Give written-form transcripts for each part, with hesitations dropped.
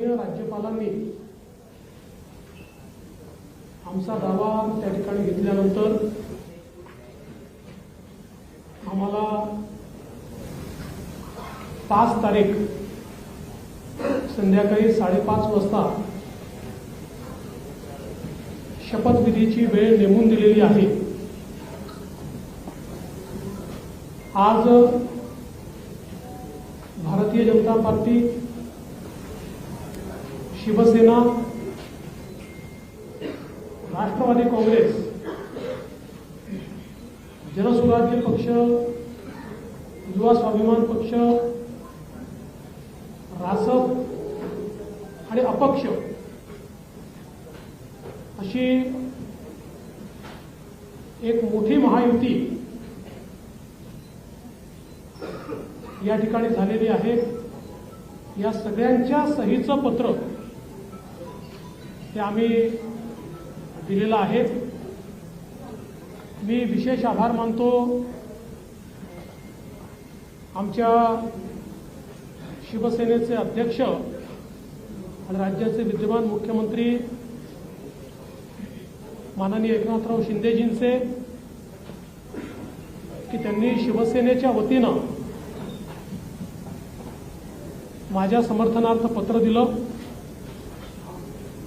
राज्यपालांनी आमचा दावा त्या ठिकाणी घेतल्यानंतर आम्हाला 5 तारीख संध्याकाळी 5:30 वाजता शपथविधीची वेळ नेमून दिलेली आहे। आज भारतीय जनता पार्टी, शिवसेना, राष्ट्रवादी काँग्रेस, जनसुराज्य पक्ष, युवा स्वाभिमान पक्ष, रासप आणि अपक्ष अशी एक मोठी महायुती या ठिकाणी झालेली आहे। या सगळ्यांच्या सहीचं पत्र ते आम्ही दिलेलं आहे। मी विशेष आभार मानतो आमच्या शिवसेनेचे अध्यक्ष आणि राज्याचे विद्यमान मुख्यमंत्री माननीय एकनाथराव शिंदेजींचे की त्यांनी शिवसेनेच्या वतीनं माझ्या समर्थनार्थ पत्र दिलं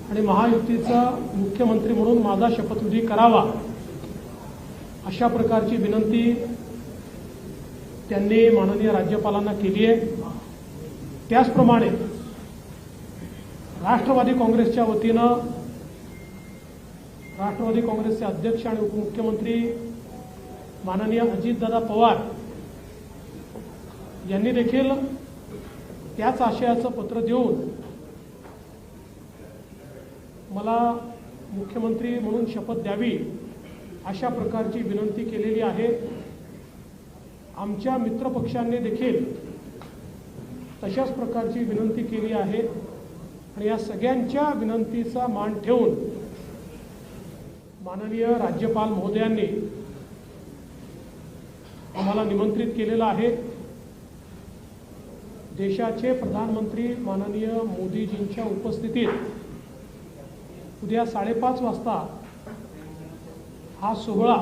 आणि महायुतीचा मुख्यमंत्री म्हणून माझा शपथविधी करावा अशा प्रकारची विनंती त्यांनी माननीय राज्यपालांना केली आहे। त्याचप्रमाणे राष्ट्रवादी काँग्रेसच्या वतीनं राष्ट्रवादी काँग्रेसचे अध्यक्ष आणि उपमुख्यमंत्री माननीय अजितदादा पवार यांनी देखील त्याच आशयाचं पत्र देऊन मला मुख्यमंत्री म्हणून शपथ द्यावी अशा प्रकारची विनंती केलेली आहे। आमच्या मित्रपक्षांनी देखील तशाच प्रकारची विनंती केली आहे आणि या सगळ्यांच्या विनंतीचा मान ठेवून माननीय राज्यपाल महोदयांनी आम्हाला निमंत्रित केलेलं आहे। देशाचे प्रधानमंत्री माननीय मोदीजींच्या उपस्थितीत उद्या 5:30 वाजता हा सोहळा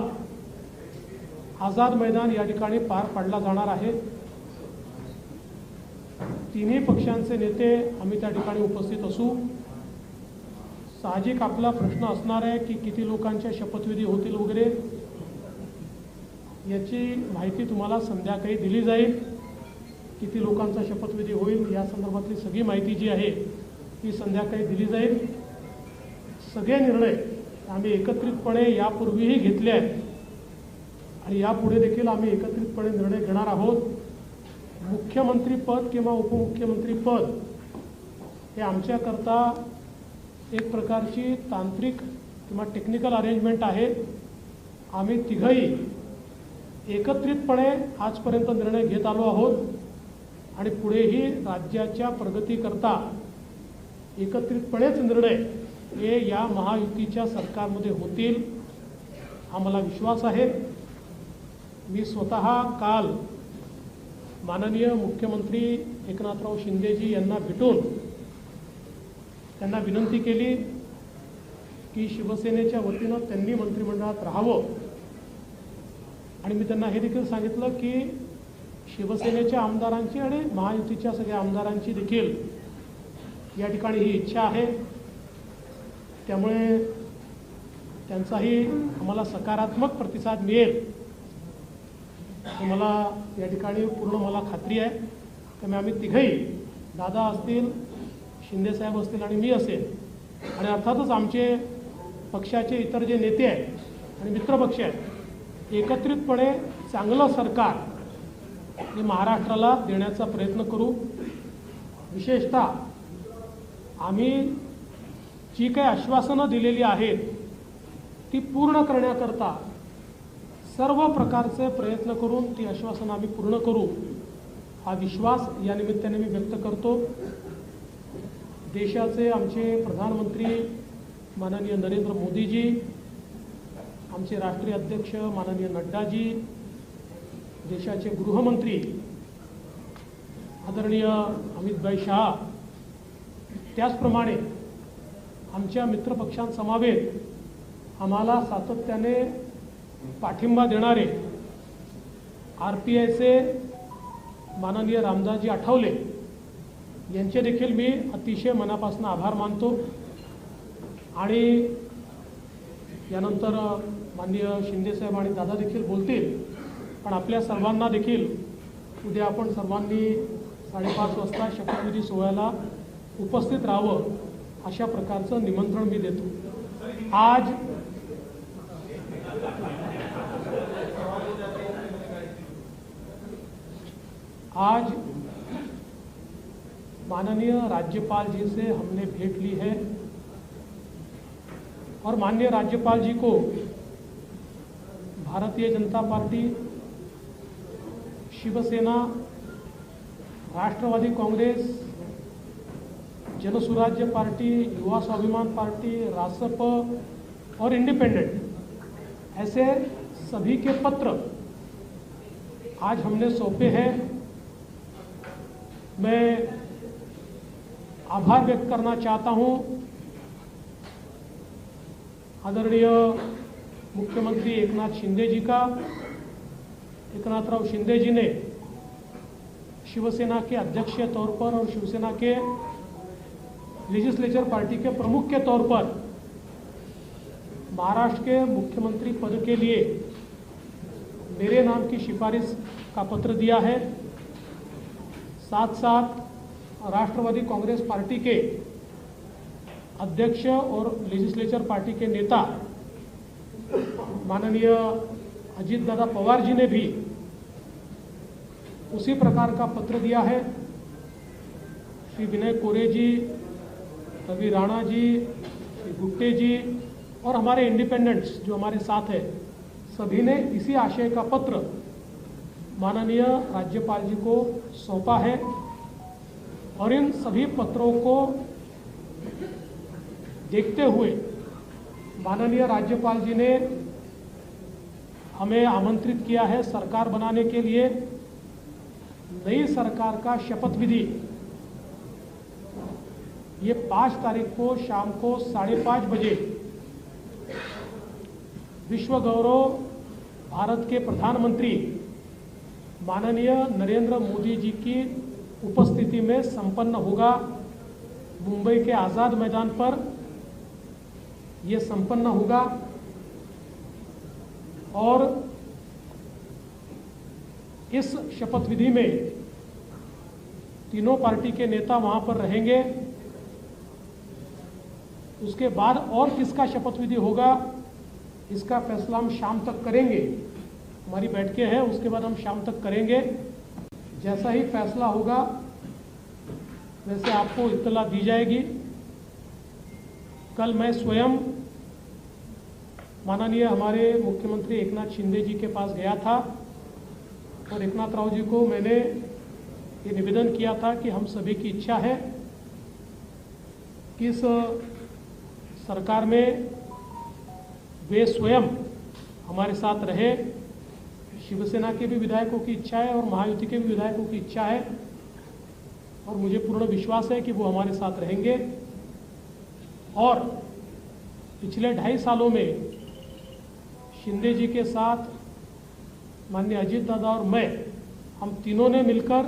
आझाद मैदान या ठिकाणी पार पाडला जाणार आहे। तिन्ही पक्षांचे नेते आम्ही त्या ठिकाणी उपस्थित असू। साहजिक आपला प्रश्न असणार आहे की किती लोकांच्या शपथविधी होतील वगैरे, याची माहिती तुम्हाला संध्याकाळी दिली जाईल। किती लोकांचा शपथविधी होईल या संदर्भातली सगळी माहिती जी आहे ती संध्याकाळी दिली जाईल। सगळे निर्णय आम्ही एकत्रितपणे यापूर्वीही घेतले आहेत आणि यापुढे देखील आम्ही एकत्रितपणे निर्णय घेणार आहोत। मुख्यमंत्री पद किंवा उपमुख्यमंत्री पद हे आमच्याकरता एक प्रकारची तांत्रिक किंवा टेक्निकल अरेंजमेंट आहे। आम्ही तिघही एकत्रितपणे आजपर्यंत निर्णय घेत आलो आहोत आणि पुढेही राज्याच्या प्रगतीकरता एकत्रितपणेच निर्णय हे या महायुतीच्या सरकारमध्ये होतील आम्हाला विश्वास आहे। मी स्वतः काल माननीय मुख्यमंत्री एकनाथराव शिंदेजी यांना भेटून त्यांना विनंती केली की शिवसेनेच्या वतीनं त्यांनी मंत्रिमंडळात राहावं आणि मी त्यांना हे देखील सांगितलं की शिवसेनेच्या आमदारांची आणि महायुतीच्या सगळ्या आमदारांची देखील या ठिकाणी ही इच्छा आहे। त्यामुळे त्यांचाही आम्हाला सकारात्मक प्रतिसाद मिळेल मला या ठिकाणी पूर्ण मला खात्री आहे। त्यामुळे आम्ही तिघही, दादा असतील, शिंदेसाहेब असतील आणि मी असेल आणि अर्थातच आमचे पक्षाचे इतर जे नेते आहेत आणि मित्रपक्ष आहेत, एकत्रितपणे चांगलं सरकार हे महाराष्ट्राला देण्याचा प्रयत्न करू। विशेषतः आम्ही जी काही आश्वासनं दिलेली आहेत ती पूर्ण करण्याकरता सर्व प्रकारचे प्रयत्न करून ती आश्वासनं आम्ही पूर्ण करू हा विश्वास या निमित्ताने मी व्यक्त करतो। देशाचे आमचे प्रधानमंत्री माननीय नरेंद्र मोदीजी, आमचे राष्ट्रीय अध्यक्ष माननीय नड्डाजी, देशाचे गृहमंत्री आदरणीय अमित भाई शाह त्याचप्रमाणे आमच्या मित्रपक्षांसमवेत आम्हाला सातत्याने पाठिंबा देणारे RPIचे माननीय रामदासजी आठवले यांचे देखील मी अतिशय मनापासून आभार मानतो। आणि यानंतर माननीय शिंदेसाहेब आणि दादा देखील बोलतील, पण आपल्या सर्वांना देखील उद्या आपण सर्वांनी 5:30 वाजता शपथविधी सोहळ्याला उपस्थित राहावं अशा प्रकारचं निमंत्रण मी देतो। आज माननीय राज्यपाल जी से हमने भेंट ली है और माननीय राज्यपाल जी को भारतीय जनता पार्टी, शिवसेना, राष्ट्रवादी कांग्रेस, जनसुराज्य पार्टी, युवा स्वाभिमान पार्टी, रासप और इंडिपेंडेंट ऐसे सभी के पत्र आज हमने सौंपे हैं। मैं आभार व्यक्त करना चाहता हूं आदरणीय मुख्यमंत्री एकनाथ शिंदे जी का। एकनाथराव शिंदे जी ने शिवसेना के अध्यक्ष के तौर पर और शिवसेना के लेजिस्लेचर पार्टी के प्रमुख के तौर पर महाराष्ट्र के मुख्यमंत्री पद के लिए मेरे नाम की सिफारिश का पत्र दिया है। साथ साथ राष्ट्रवादी कांग्रेस पार्टी के अध्यक्ष और लेजिस्लेचर पार्टी के नेता माननीय अजीत दादा पवार जी ने भी उसी प्रकार का पत्र दिया है। श्री विनय कोरे जी, रवि राणा जी, श्री गुट्टे जी और हमारे इंडिपेंडेंट्स जो हमारे साथ है, सभी ने इसी आशय का पत्र माननीय राज्यपाल जी को सौंपा है। और इन सभी पत्रों को देखते हुए माननीय राज्यपाल जी ने हमें आमंत्रित किया है सरकार बनाने के लिए। नई सरकार का शपथ विधि ये 5 तारीख को शाम को 5:30 बजे विश्व गौरव भारत के प्रधानमंत्री माननीय नरेंद्र मोदी जी की उपस्थिति में संपन्न होगा। मुंबई के आज़ाद मैदान पर ये संपन्न होगा और इस शपथ विधि में तीनों पार्टी के नेता वहां पर रहेंगे। उसके बाद और किसका शपथ विधि होगा इसका फैसला हम शाम तक करेंगे। हमारी बैठकें हैं, उसके बाद हम शाम तक करेंगे। जैसा ही फैसला होगा वैसे आपको इत्तला दी जाएगी। कल मैं स्वयं माननीय हमारे मुख्यमंत्री एकनाथ शिंदे जी के पास गया था और एकनाथ राव जी को मैंने ये निवेदन किया था कि हम सभी की इच्छा है कि इस सरकार में वे स्वयं हमारे साथ रहे। शिवसेना के भी विधायकों की इच्छा है और महायुति के भी विधायकों की इच्छा है और मुझे पूर्ण विश्वास है कि वो हमारे साथ रहेंगे। और पिछले 2.5 सालों में शिंदे जी के साथ माननीय अजीत दादा और मैं, हम तीनों ने मिलकर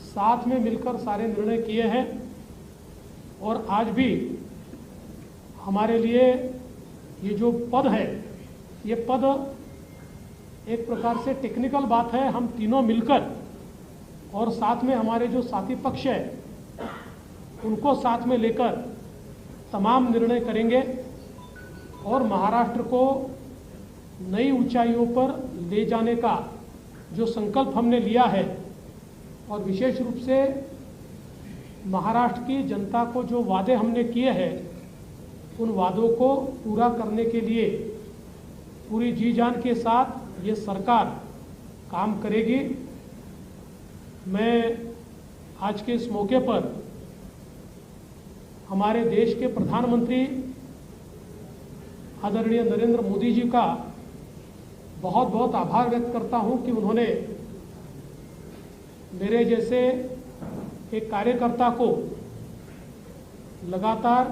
साथ में मिलकर सारे निर्णय किए हैं और आज भी हमारे लिए ये जो पद है, ये पद एक प्रकार से टेक्निकल बात है। हम तीनों मिलकर और साथ में हमारे जो साथी पक्ष है उनको साथ में लेकर तमाम निर्णय करेंगे और महाराष्ट्र को नई ऊंचाइयों पर ले जाने का जो संकल्प हमने लिया है और विशेष रूप से महाराष्ट्र की जनता को जो वादे हमने किए हैं उन वादों को पूरा करने के लिए पूरी जी जान के साथ ये सरकार काम करेगी। मैं आज के इस मौके पर हमारे देश के प्रधानमंत्री आदरणीय नरेंद्र मोदी जी का बहुत बहुत आभार व्यक्त करता हूं कि उन्होंने मेरे जैसे एक कार्यकर्ता को लगातार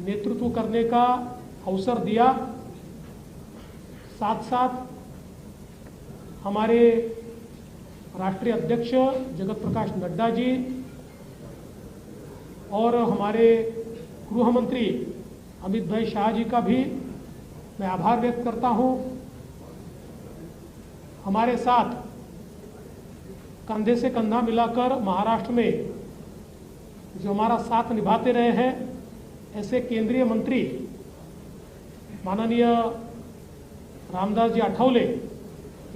नेतृत्व करने का अवसर दिया। साथ साथ हमारे राष्ट्रीय अध्यक्ष जगत प्रकाश नड्डा जी और हमारे गृह मंत्री अमित भाई शाह जी का भी मैं आभार व्यक्त करता हूं। हमारे साथ कंधे से कंधा मिलाकर महाराष्ट्र में जो हमारा साथ निभाते रहे हैं, ऐसे केंद्रीय मंत्री माननीय रामदास जी आठवले,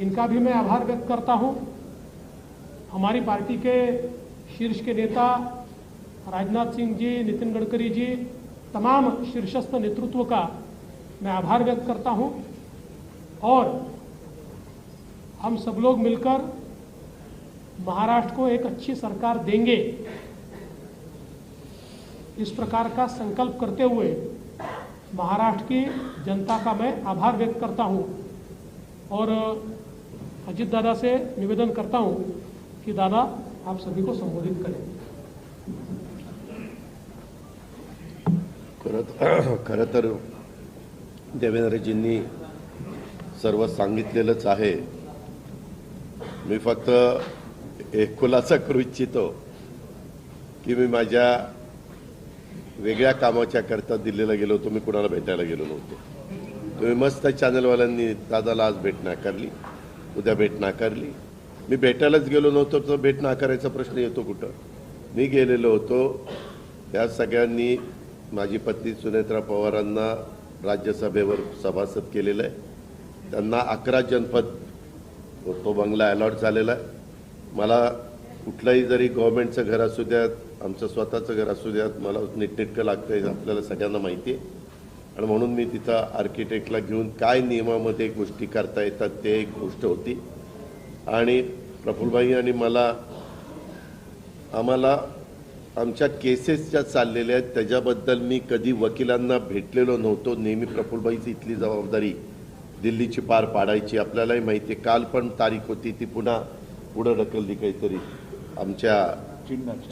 इनका भी मैं आभार व्यक्त करता हूं। हमारी पार्टी के शीर्ष के नेता राजनाथ सिंह जी, नितिन गडकरी जी, तमाम शीर्षस्थ नेतृत्व का मैं आभार व्यक्त करता हूं। और हम सब लोग मिलकर महाराष्ट्र को एक अच्छी सरकार देंगे, इस प्रकार का संकल्प करते हुए महाराष्ट्र की जनता का मैं आभार व्यक्त करता हूं। और अजित दादा से निवेदन करता हूं कि दादा आप सभी को संबोधित करें। खरं तर देवेंद्रजींनी सर्व सांगितलेलंच आहे। मी फक्त एक खुलासा करू इच्छितो की मी माझ्या वेगळ्या कामाच्या करता दिल्लीला गेलो होतो, मी कुणाला भेटायला गेलो नव्हतो। तुम्ही मस्त चॅनलवाल्यांनी दादाला आज भेट नाकारली, उद्या भेट नाकारली। मी भेटायलाच गेलो नव्हतो तर भेट नाकारायचा प्रश्न येतो कुठं? मी गेलेलो होतो, त्या सगळ्यांनी माझी पत्नी सुनेत्रा पवारांना राज्यसभेवर सभासद केलेलं आहे। त्यांना 11 जनपद तो बंगला अलॉट झालेला आहे। मला कुठलंही जरी गव्हर्नमेंटचं घर असू द्यात, आमचं स्वतःचं घर असू द्यात, मला नीटनेटकं लागतंय, आपल्याला सगळ्यांना माहिती आहे। आणि म्हणून मी तिथं आर्किटेक्टला घेऊन काय नियमामध्ये गोष्टी करता येतात ते एक गोष्ट होती। आणि प्रफुल्लभाई आणि आम्हाला आमच्या केसेस ज्या चाललेल्या आहेत त्याच्याबद्दल मी कधी वकिलांना भेटलेलो नव्हतो। नेहमी प्रफुल्लभाईची इथली जबाबदारी दिल्लीची पार पाडायची। आपल्यालाही माहिती आहे, काल पण तारीख होती ती पुन्हा पुढे ढकलली काहीतरी आमच्या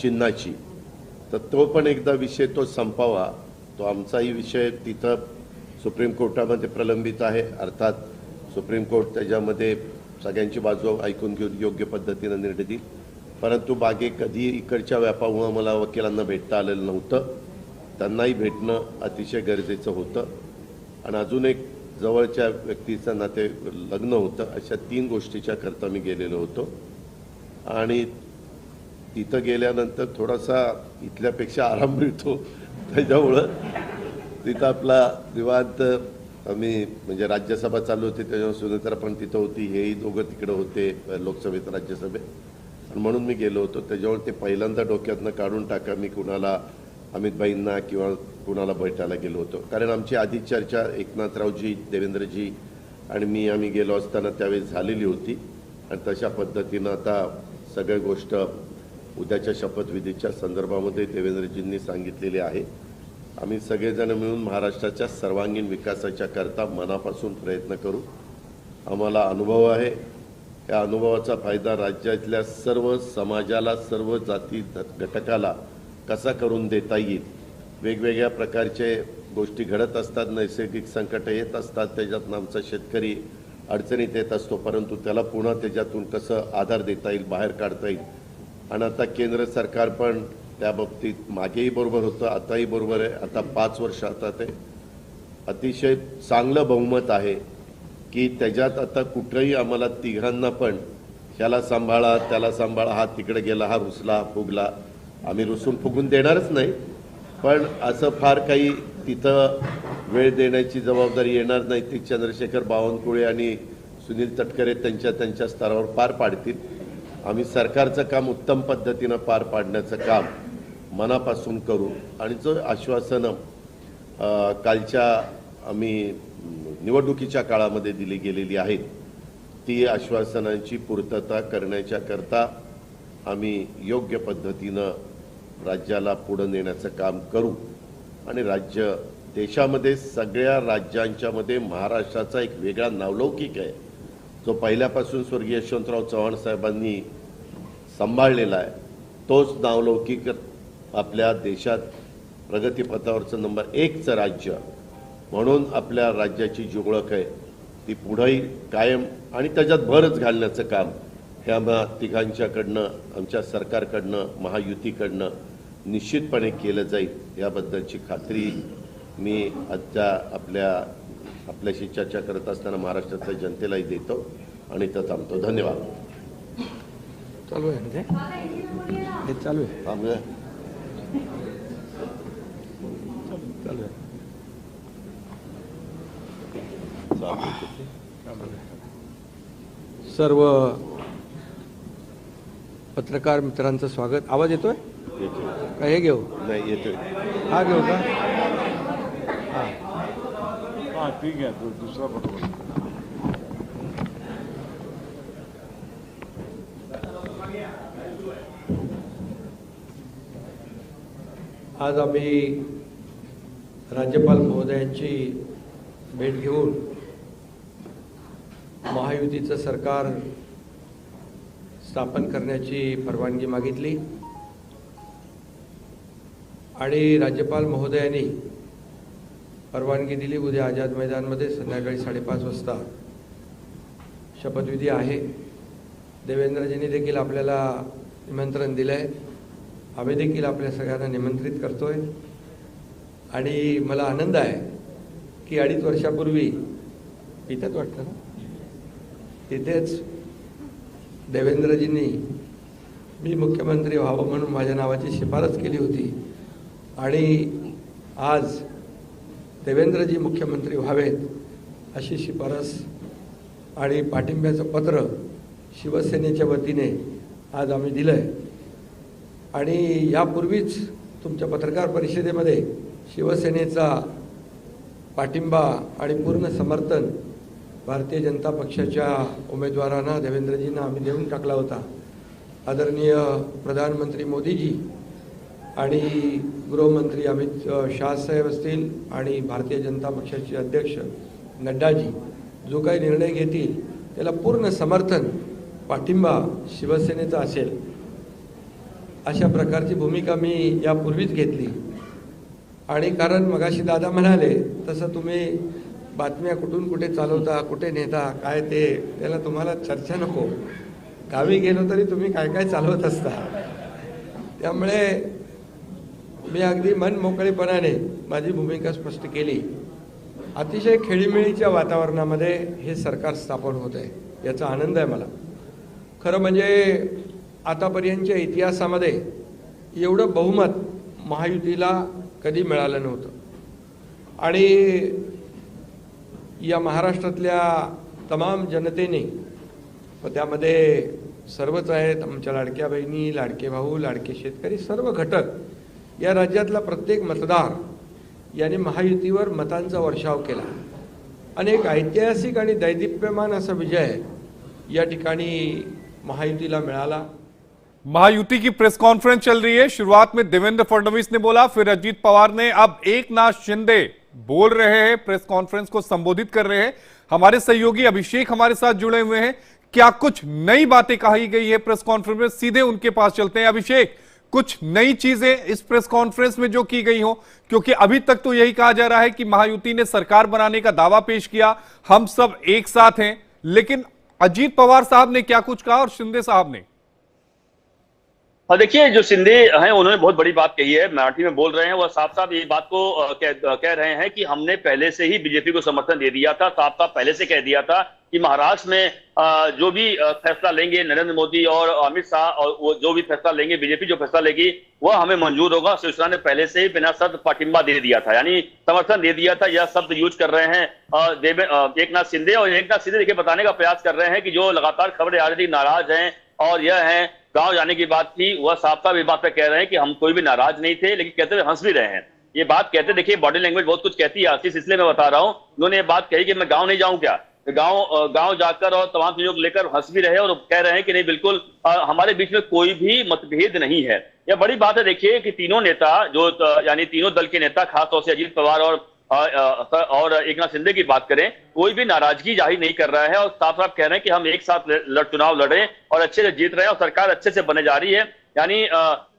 चिन्हाची, तर तो पण एकदा विषय तो संपावा। तो आमचाही विषय तिथं सुप्रीम कोर्टामध्ये प्रलंबित आहे। अर्थात सुप्रीम कोर्ट त्याच्यामध्ये सगळ्यांची बाजू ऐकून घेऊन योग्य पद्धतीने निर्णय देईल। परंतु बागे कधी इकडच्या व्यापामुळे मला वकिलांना भेटता आलेलं नव्हतं, त्यांनाही भेटणं अतिशय गरजेचं होतं। आणि अजून एक जवळच्या व्यक्तीचं नाते लग्न होतं, अशा 3 गोष्टीच्या करता मी गेलेलो होतो। आणि तिथं गेल्यानंतर थोडासा इथल्यापेक्षा आराम मिळतो, त्याच्यामुळं तिथं आपला निवांत आम्ही म्हणजे राज्यसभा चालू होती, त्याच्यावर सुनेत्रा पण तिथं होती, हेही दोघं तिकडे होते लोकसभेत राज्यसभेत, आणि म्हणून मी गेलो होतो। त्याच्यावर ते पहिल्यांदा डोक्यातनं काढून टाका मी कुणाला अमितभाईंना किंवा कुणाला भेटायला गेलो होतो। कारण आमची आधी चर्चा एकनाथरावजी, देवेंद्रजी आणि मी आम्ही गेलो असताना त्यावेळेस झालेली होती। आणि तशा पद्धतीनं आता सगळ्या गोष्ट उद्याच्या शपथविधीच्या संदर्भामध्ये देवेंद्रजींनी सांगितलेली आहे। आम्ही सगळेजण मिळून महाराष्ट्राच्या सर्वांगीण विकासाच्या करता मनापासून प्रयत्न करू। आम्हाला अनुभव आहे, या अनुभवाचा फायदा राज्यातल्या सर्व समाजाला, सर्व जाती घटकाला कसा करून देता येईल। वेगवेगळ्या प्रकारचे गोष्टी घडत असतात, नैसर्गिक संकट येत असतात, त्याच्यातून आमचा शेतकरी अडचणीत येत असतो, परंतु त्याला पुन्हा त्याच्यातून कसं आधार देता येईल, बाहेर काढता येईल। आणि आता केंद्र सरकार पण त्या बाबतीत मागेही बरोबर होतं, आताही बरोबर आहे। आता 5 वर्ष आता ते अतिशय चांगलं बहुमत आहे की त्याच्यात आता कुठेही आम्हाला तिघांना पण ह्याला सांभाळा त्याला सांभाळा, हा तिकडे गेला, हा रुसला, हा फुगला, आम्ही रुसून फुगून देणारच नाही, पण असं फार काही तिथं वेळ देण्याची जबाबदारी येणार नाही। ती चंद्रशेखर बावनकुळे आणि सुनील तटकरे त्यांच्या स्तरावर पार पाडतील। आम्ही सरकारचं काम उत्तम पद्धतीनं पार पाडण्याचं काम मनापासून करू। आणि जो आश्वासनं कालच्या आम्ही निवडणुकीच्या काळामध्ये दिली गेलेली आहेत, ती आश्वासनांची पूर्तता करण्याच्या करता आम्ही योग्य पद्धतीनं राज्याला पुढे नेण्याचं काम करू। आणि राज्य देशामध्ये सगळ्या राज्यांच्यामध्ये महाराष्ट्राचा एक वेगळा नावलौकिक आहे, जो पहिल्यापासून स्वर्गीय यशवंतराव चव्हाण साहेबांनी सांभाळलेला आहे। तोच नावलौकिक आपल्या देशात प्रगतीपथावरचं नंबर 1चं राज्य म्हणून आपल्या राज्याची जी ओळख आहे ती पुढेही कायम आणि त्याच्यात भरच घालण्याचं काम हे आम्हा तिघांच्याकडनं, आमच्या सरकारकडनं, महायुतीकडनं निश्चितपणे केलं जाईल याबद्दलची खात्री मी आजच्या आपल्याशी चर्चा करत असताना महाराष्ट्रातल्या जनतेलाही देतो आणि इथं थांबतो. धन्यवाद. चालू आहे ना ते चालू आहे थांबूया. चालू आहे. सर्व पत्रकार मित्रांचं स्वागत. आवाज येतोय का? हे घेऊ? नाही येतोय. हा घेऊ का? हाँ ठीक है, तो दूसरा फोटो. आज आम्ही राज्यपाल महोदयांची भेट घेऊन महायुतीचं सरकार स्थापन करण्याची परवानगी मागितली आणि राज्यपाल महोदयांनी परवानगी दिली. उद्या आझाद मैदानमध्ये संध्याकाळी 5:30 वाजता शपथविधी आहे. देवेंद्रजींनी देखील आपल्याला निमंत्रण दिलं आहे. आम्ही देखील आपल्या सगळ्यांना निमंत्रित करतोय आणि मला आनंद आहे की 2.5 वर्षापूर्वी इथंच वाटतं ना, तिथेच देवेंद्रजींनी मी मुख्यमंत्री व्हावं म्हणून माझ्या नावाची शिफारस केली होती आणि आज देवेंद्रजी मुख्यमंत्री व्हावेत अशी शिफारस आणि पाठिंब्याचं पत्र शिवसेनेच्या वतीने आज आम्ही दिलं आहे. आणि यापूर्वीच तुमच्या पत्रकार परिषदेमध्ये शिवसेनेचा पाठिंबा आणि पूर्ण समर्थन भारतीय जनता पक्षाच्या उमेदवारांना देवेंद्रजींना आम्ही देऊन टाकला होता. आदरणीय प्रधानमंत्री मोदीजी आणि गृहमंत्री अमित शाह साहेब असतील आणि भारतीय जनता पक्षाचे अध्यक्ष नड्डाजी जो काही निर्णय घेतील त्याला पूर्ण समर्थन पाठिंबा शिवसेनेचा असेल अशा प्रकारची भूमिका मी यापूर्वीच घेतली. आणि कारण मगाशी दादा म्हणाले तसं तुम्ही बातम्या कुठून कुठे चालवता, कुठे नेता, काय ते त्याला तुम्हाला चर्चा नको. गावी गेलो तरी तुम्ही काय काय चालवत असता. त्यामुळे मी अगदी मन मोकळेपणाने माझी भूमिका स्पष्ट केली. अतिशय खेळीमेळीच्या वातावरणामध्ये हे सरकार स्थापन होत आहे याचा आनंद आहे मला. खरं म्हणजे आतापर्यंतच्या इतिहासामध्ये एवढं बहुमत महायुतीला कधी मिळालं नव्हतं आणि या महाराष्ट्रातल्या तमाम जनतेने व त्यामध्ये सर्वच आहेत, आमच्या लाडक्या बहिणी, लाडके भाऊ, लाडके शेतकरी, सर्व घटक, या राज्यातला प्रत्येक मतदार याने महायुतीवर मतांचा वर्षाव केला आणि एक ऐतिहासिक आणि दैदिप्यमान असा विजय या ठिकाणी महायुतीला मिळाला. महायुति की प्रेस कॉन्फ्रेंस चल रही है. शुरुआत में देवेंद्र फडणवीस ने बोला, फिर अजीत पवार ने, अब एकनाथ शिंदे बोल रहे हैं, प्रेस कॉन्फ्रेंस को संबोधित कर रहे हैं. हमारे सहयोगी अभिषेक हमारे साथ जुड़े हुए हैं. क्या कुछ नई बातें कही गई है प्रेस कॉन्फ्रेंस में? सीधे उनके पास चलते हैं. अभिषेक, कुछ नई चीजें इस प्रेस कॉन्फ्रेंस में जो की गई हो, क्योंकि अभी तक तो यही कहा जा रहा है कि महायुति ने सरकार बनाने का दावा पेश किया, हम सब एक साथ हैं, लेकिन अजीत पवार साहब ने क्या कुछ कहा और शिंदे साहब ने? हाँ, देखिए, जो शिंदे हैं उन्होंने बहुत बड़ी बात कही है, मराठी में बोल रहे हैं. वह साफ साफ ये बात को कह रहे हैं कि हमने पहले से ही बीजेपी को समर्थन दे दिया था. साफ साफ पहले से कह दिया था कि महाराष्ट्र में जो भी फैसला लेंगे नरेंद्र मोदी और अमित शाह, और वो जो भी फैसला लेंगे, बीजेपी जो फैसला लेगी वह हमें मंजूर होगा. शिवसेना ने पहले से ही बिना शर्त पाठिंबा दे दिया था, यानी समर्थन दे दिया था. यह शब्द यूज कर रहे हैं एकनाथ शिंदे. और एकनाथ शिंदे देखिए बताने का प्रयास कर रहे हैं कि जो लगातार खबरें आ रही थी, नाराज हैं और यह है गांव जाने की बात थी, वह साफ साफ इस बात पे कह रहे हैं कि हम कोई भी नाराज नहीं थे, लेकिन कहते हुए हंस भी रहे हैं. ये बात कहते, देखिए बॉडी लैंग्वेज बहुत कुछ कहती है, इस सिलसिले में बता रहा हूं. उन्होंने ये बात कही कि मैं गांव नहीं जाऊं क्या, गांव जाकर और तमाम चीजों को लेकर हंस भी रहे और कह रहे हैं कि नहीं, बिल्कुल हमारे बीच में कोई भी मतभेद नहीं है. यह बड़ी बात है. देखिए कि तीनों नेता जो यानी तीनों दल के नेता, खासतौर से अजीत पवार और एकनाथ शिंदे की बात करें, कोई भी नाराजगी जाहिर नहीं कर रहा है और साफ साफ कह रहे हैं कि हम एक साथ चुनाव लड़े और अच्छे से जीत रहे हैं और सरकार अच्छे से बने जा रही है. यानी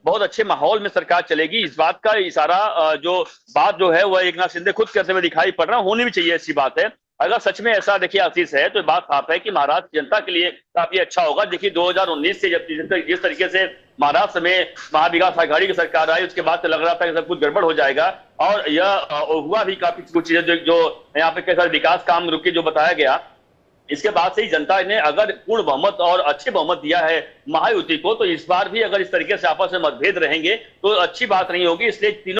बहुत अच्छे माहौल में सरकार चलेगी। इस बात का इशारा जो है वह एकनाथ शिंदे खुद करते हुए दिखाई पड़ रहा, होनी भी चाहिए, ऐसी बात है। अगर सच में ऐसा देखिए आशीष है तो बात साफ है कि महाराष्ट्र जनता के लिए काफी अच्छा होगा। देखिए 2019 से जब जिस तरीके से महाराष्ट्र में महाविकास आघाड़ी की सरकार आई, उसके बाद से लग रहा था कि सब कुछ गड़बड़ हो जाएगा, और यह हुआ भी। काफी कुछ चीजें जो यहाँ पे कई सारे विकास काम रुके, जो बताया गया, इसके बाद से ही जनता ने अगर पूर्ण बहुमत और अच्छे बहुमत दिया है महायुति को, तो इस बार भी अगर इस तरीके से आपस में मतभेद रहेंगे तो अच्छी बात नहीं होगी। इसलिए तीनों